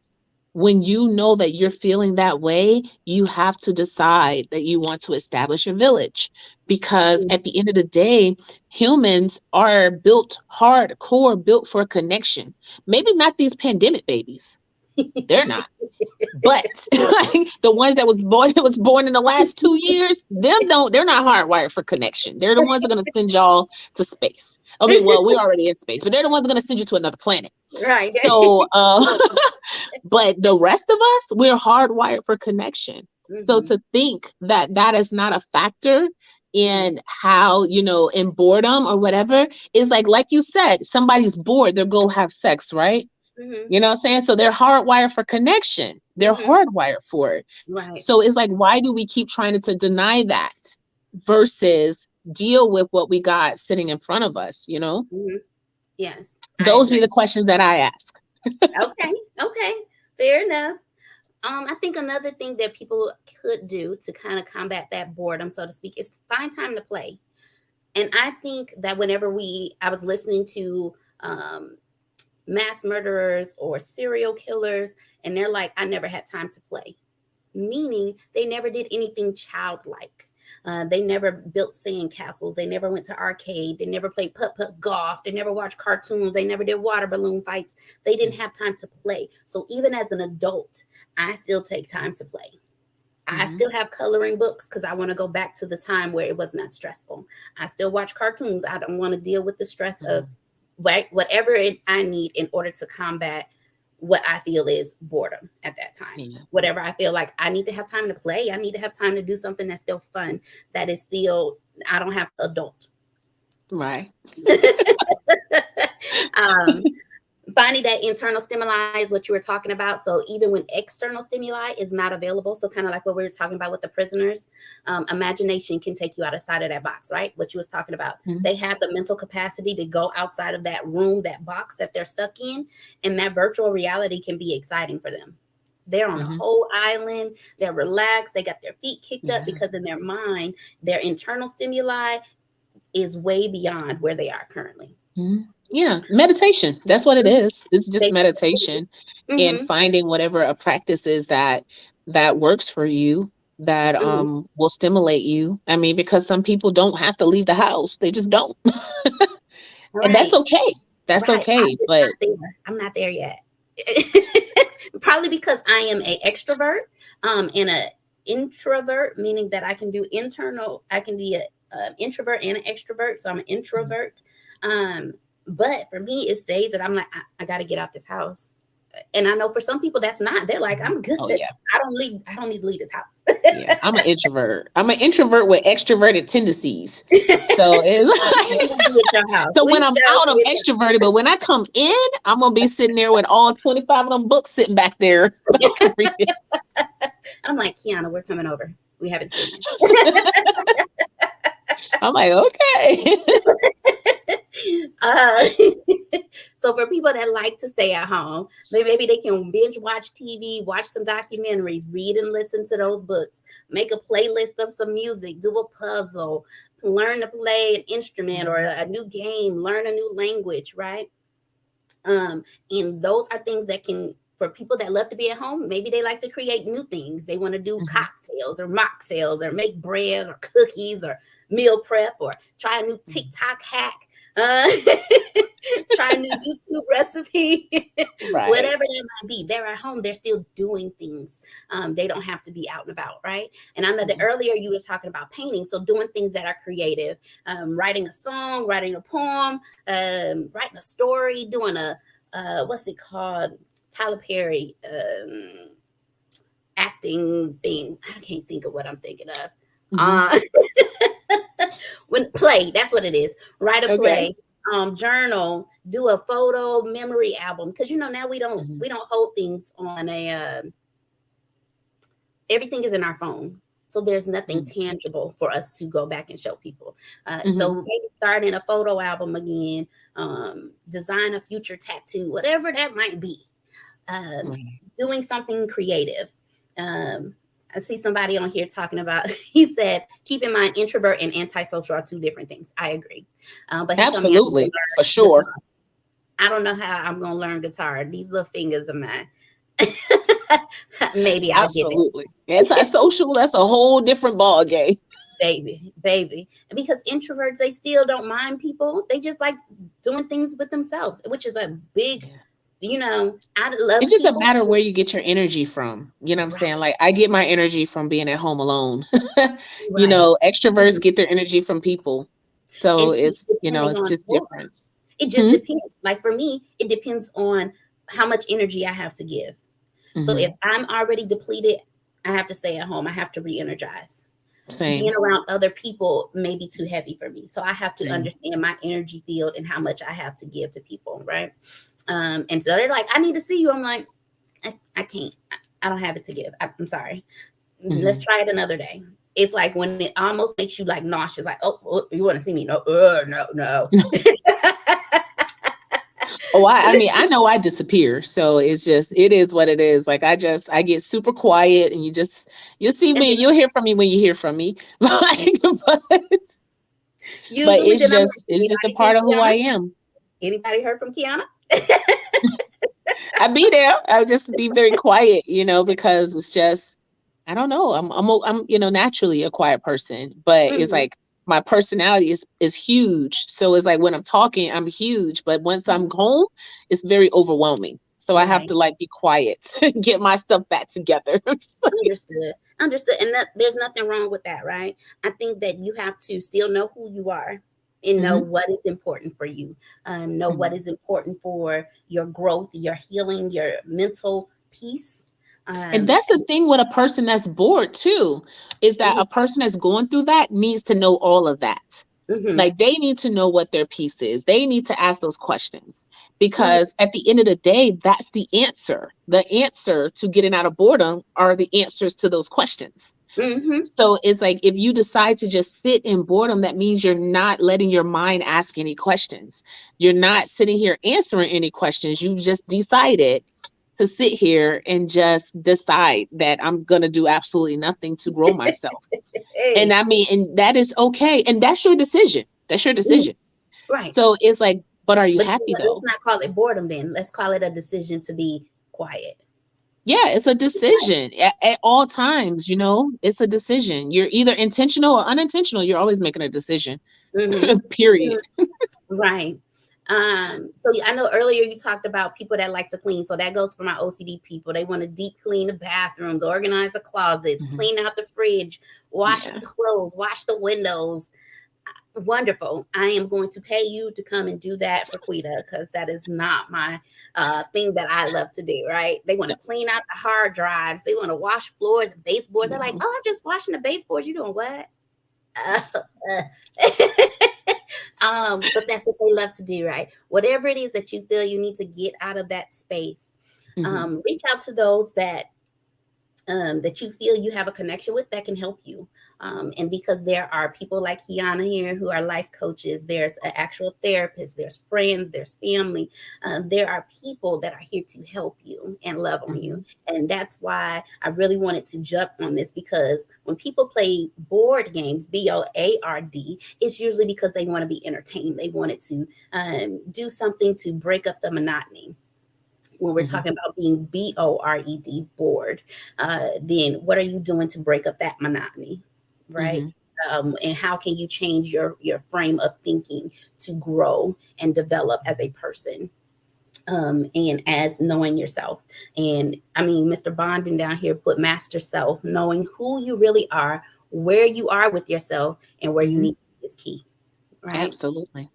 when you know that you're feeling that way, you have to decide that you want to establish a village. Because at the end of the day, humans are built hardcore, built for connection. Maybe not these pandemic babies. They're not. But like the ones that was born in the last 2 years, they're not hardwired for connection. They're the ones that are gonna send y'all to space. I mean, well, we're already in space, but they're the ones that are gonna send you to another planet. Right. So but the rest of us, we're hardwired for connection. So Mm-hmm. to think that that is not a factor in how, in boredom or whatever, is like you said, somebody's bored, they'll go have sex, right? Mm-hmm. You know what I'm saying? So they're hardwired for connection. They're Mm-hmm. hardwired for it. Right. So it's like, why do we keep trying to deny that versus deal with what we got sitting in front of us? Mm-hmm. Yes, I Those be agree. the questions that I ask. Okay. Okay. Fair enough. I think another thing that people could do to kind of combat that boredom, so to speak, is find time to play. And I think that whenever I was listening to mass murderers or serial killers, and they're like, I never had time to play, meaning they never did anything childlike. They never built sand castles. They never went to arcade. They never played putt-putt golf. They never watched cartoons. They never did water balloon fights. They didn't have time to play. So even as an adult, I still take time to play. I Mhm. still have coloring books because I want to go back to the time where it was not stressful. I still watch cartoons. I don't want to deal with the stress of whatever I need in order to combat what I feel is boredom at that time. Yeah. Whatever I feel like I need to have time to play, I need to have time to do something that's still fun, that is still, I don't have to adult. Right. um, Finding that internal stimuli is what you were talking about. So even when external stimuli is not available, so kind of like what we were talking about with the prisoners, imagination can take you outside of that box, right? What you was talking about. Mhm. They have the mental capacity to go outside of that room, that box that they're stuck in, and that virtual reality can be exciting for them. They're on a Mhm. whole island. They're relaxed. They got their feet kicked up Yeah. because in their mind, their internal stimuli is way beyond where they are currently. Mhm. Yeah, meditation. That's what it is. It's just They, meditation, and mm-hmm, finding whatever a practice is that works for you, that mm-hmm, will stimulate you. I mean, because some people don't have to leave the house. They just don't. And that's right. okay. That's Right. I'm okay. just But not there. I'm not there yet. Probably because I am a extrovert and a introvert, meaning that I can do internal, I can be a introvert and an extrovert. So I'm an introvert. Um, but for me, it's days that I'm like, I got to get out this house. And I know for some people that's not. They're like, I'm good. oh yeah. I don't leave. I don't need to leave this house. Yeah, I'm an introvert. I'm an introvert with extroverted tendencies. So We it's shall be at your house. so We when I'm shall out, I'm be extroverted, but when I come in, I'm gonna be sitting there with all 25 of them books sitting back there. I can read it. I'm like, Kiana, we're coming over. We haven't seen you. I'm like, okay. Uh, so for people that like to stay at home, maybe they can binge watch TV, watch some documentaries, read and listen to those books, make a playlist of some music, do a puzzle, learn to play an instrument or a new game, learn a new language, right? And those are things that can, for people that love to be at home, maybe they like to create new things. They want to do Mhm. cocktails or mocktails or make bread or cookies or meal prep or try a new TikTok hack. Uh, try a new YouTube recipe, Right. whatever that might be. They're at home. They're still doing things. They don't have to be out and about, right? And I know that Mhm. earlier you were talking about painting, so doing things that are creative, writing a song, writing a poem, writing a story, doing a what's it called? Tyler Perry acting thing. I can't think of what I'm thinking of. Mhm. Uh, when play, that's what it is. Write a Okay. play, journal, do a photo memory album. Because now we don't Mhm. we don't hold things on a everything is in our phone. So there's nothing Mhm. tangible for us to go back and show people. So Mhm. maybe starting a photo album again, design a future tattoo, whatever that might be. um, Right. doing something creative. I see somebody on here talking about, he said, keep in mind, introvert and antisocial are two different things. I agree. But he told me I need to Absolutely, for learn sure. guitar. I don't know how I'm going to learn guitar. These little fingers of mine. Maybe I'll get it. Absolutely. Antisocial, that's a whole different ball game. Baby. Because introverts, they still don't mind people. They just like doing things with themselves, which is a big, Yeah. I love It's just a people. matter where you get your energy from. You know what I'm Right, saying? Like I get my energy from being at home alone. right. Extroverts Mhm. get their energy from people. So And see, depending it's on, just different. it just Hmm? depends. Like for me, it depends on how much energy I have to give. So if Hmm. I'm already depleted, I have to stay at home. I have to re-energize. Being Same. around other people may be too heavy for me. So I have to Same. understand my energy field and how much I have to give to people, right? And so they're like, I need to see you. I'm like, I can't. I don't have it to give. I'm sorry. Let's Hmm. try it another day. It's like when it almost makes you like nauseous, like, oh, you want to see me? No, no. Oh, I mean, I know I disappear. So it is what it is. Like I get super quiet and you'll see And me, then you'll hear from me when you hear from me. But usually then I'm like, it's just a anybody see part of who I Kiana? am. Anybody heard from Kiana? I be there. I would just be very quiet, because it's just I don't know. I'm naturally a quiet person, but it's Mhm. like my personality is huge. So it's like when I'm talking, I'm huge, but once I'm home, it's very overwhelming. So I have Right. to like be quiet, get my stuff back together. Understood. And that there's nothing wrong with that, right? I think that you have to still know who you are and know Hmm. what is important for you. Know what Hmm. is important for your growth, your healing, your mental peace. And Um, that's the thing with a person that's bored too, is that a person that's going through that needs to know all of that. mhm, Like they need to know what their piece is. They need to ask those questions mhm, because at the end of the day, that's the answer. The answer to getting out of boredom are the answers to those questions. mhm. So it's like if you decide to just sit in boredom, that means you're not letting your mind ask any questions. You're not sitting here answering any questions. You've just decided to sit here and just decide that I'm going to do absolutely nothing to grow myself. And Hey, I mean, and that is okay. And that's your decision. That's your mhm, decision. right. So it's like, but are you But happy let's though? not call it boredom then. Let's call it a decision to be quiet. Yeah, it's a decision at all times, it's a decision. You're either intentional or unintentional. You're always making a decision. Mhm. Period. Right. So I know earlier you talked about people that like to clean. So that goes for my OCD people. They want to deep clean the bathrooms, organize the closets, Mhm. clean out the fridge, wash Yeah. the clothes, wash the windows. Wonderful. I am going to pay you to come and do that for Quita because that is not my thing that I love to do, right? They want to clean out the hard drives. They want to wash floors, the baseboards. They're like, Mhm. oh, I'm just washing the baseboards. You doing what? Uh, uh. But that's what they love to do, right? Whatever it is that you feel you need to get out of that space, Mhm. reach out to those that you feel you have a connection with that can help you. And because there are people like Kiana here who are life coaches, there's an actual therapist, there's friends, there's family. There are people that are here to help you and love on you. Mhm. And that's why I really wanted to jump on this because when people play board games, BOARD, it's usually because they want to be entertained. They wanted to do something to break up the monotony when we're Mhm. talking about being BORED, bored, then what are you doing to break up that monotony, right? Mhm. And how can you change your frame of thinking to grow and develop as a person? And as knowing yourself. And I mean, Mr. Bonding down here put master self, knowing who you really are, where you are with yourself, and where you Mhm. need to be is key, right? Absolutely.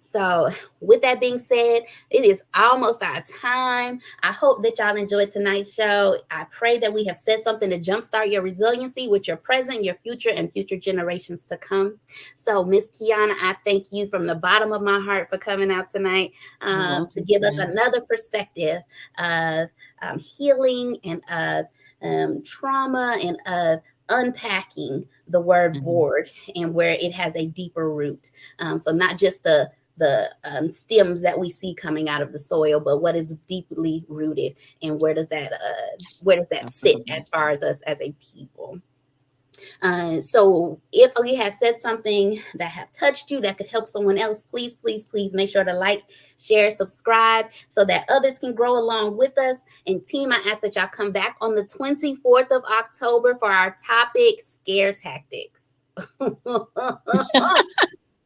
So, with that being said, it is almost our time. I hope that y'all enjoyed tonight's show. I pray that we have said something to jumpstart your resiliency with your present, your future, and future generations to come. So, Miss Kiana, I thank you from the bottom of my heart for coming out tonight You're to welcome, give us man. another perspective of healing and of trauma and of unpacking the word Mhm. bored and where it has a deeper root. So, not just the stems that we see coming out of the soil, but what is deeply rooted, and where does that sit as far as us as a people? So if you have said something that have touched you that could help someone else, please, please, please make sure to like, share, subscribe so that others can grow along with us. And team, I ask that y'all come back on the 24th of October for our topic, scare tactics.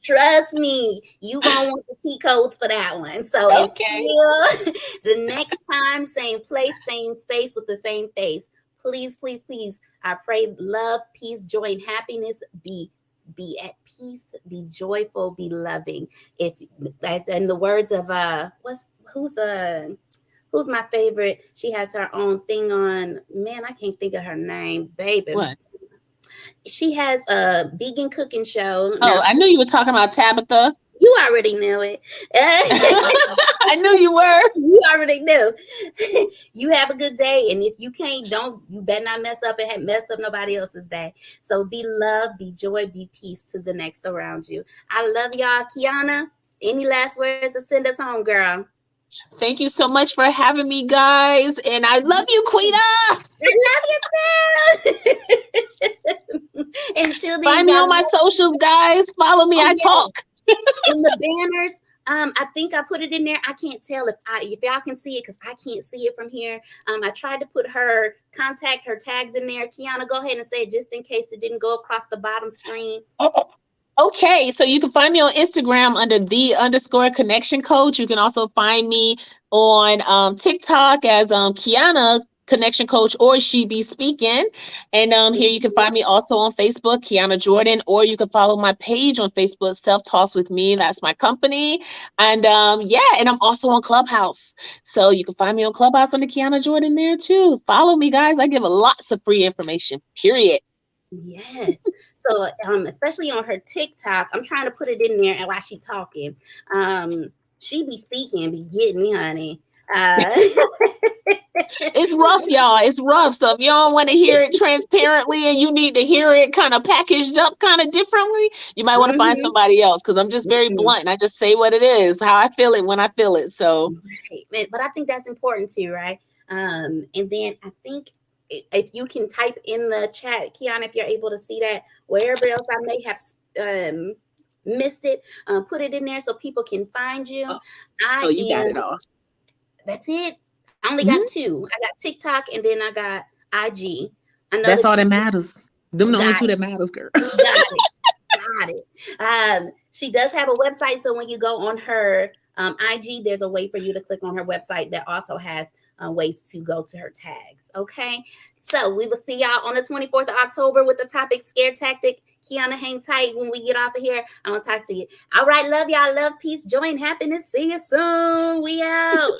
Trust me, you gonna want the key codes for that one. So until the next time, same place, same space with the same face. Please, please, please, I pray love, peace, joy, and happiness be at peace, be joyful, be loving. If that's in the words of who's my favorite? She has her own thing on. Man, I can't think of her name, baby. What? She has a vegan cooking show. Oh, I knew you were talking about Tabitha. You already knew it. I knew you were. You already knew. You have a good day. And if you can't, you better not mess up nobody else's day. So be love, be joy, be peace to the next around you. I love y'all. Kiana, any last words to send us home, girl? Thank you so much for having me, guys. And I love you, Quita. I love you too. Until then, find me on my socials, guys. Follow me. I talk. In the banners, I think I put it in there. I can't tell if y'all can see it because I can't see it from here. I tried to put her tags in there. Kiana, go ahead and say it just in case it didn't go across the bottom screen. Okay, so you can find me on Instagram under _connection coach. You can also find me on TikTok as Kiana Connection Coach, or She Be Speaking. And here you can find me also on Facebook, Kiana Jordan, or you can follow my page on Facebook, Self Toss with Me. That's my company. And and I'm also on Clubhouse. So you can find me on Clubhouse under Kiana Jordan there too. Follow me, guys. I give lots of free information, period. Yes. So especially on her TikTok, I'm trying to put it in there while she's talking. She be speaking, be getting me, honey. It's rough, y'all. It's rough. So if you don't want to hear it transparently and you need to hear it kind of packaged up kind of differently, you might want to find somebody else, because I'm just very blunt and I just say what it is, how I feel it when I feel it. So, right. But I think that's important too, right? And then I think if you can type in the chat, Kiana, if you're able to see that, wherever else I may have missed it, put it in there so people can find you. You got it all. That's it. I only got two. I got TikTok and then I got IG. That's all that matters. Them the only two that matters, girl. Got it. She does have a website, so when you go on her IG, there's a way for you to click on her website that also has ways to go to her tags. Okay, so we will see y'all on the 24th of October with the topic Scare Tactic. Kiana, hang tight when we get off of here. I'm gonna talk to you. All right, love y'all. Love, peace, joy, and happiness. See you soon. We out.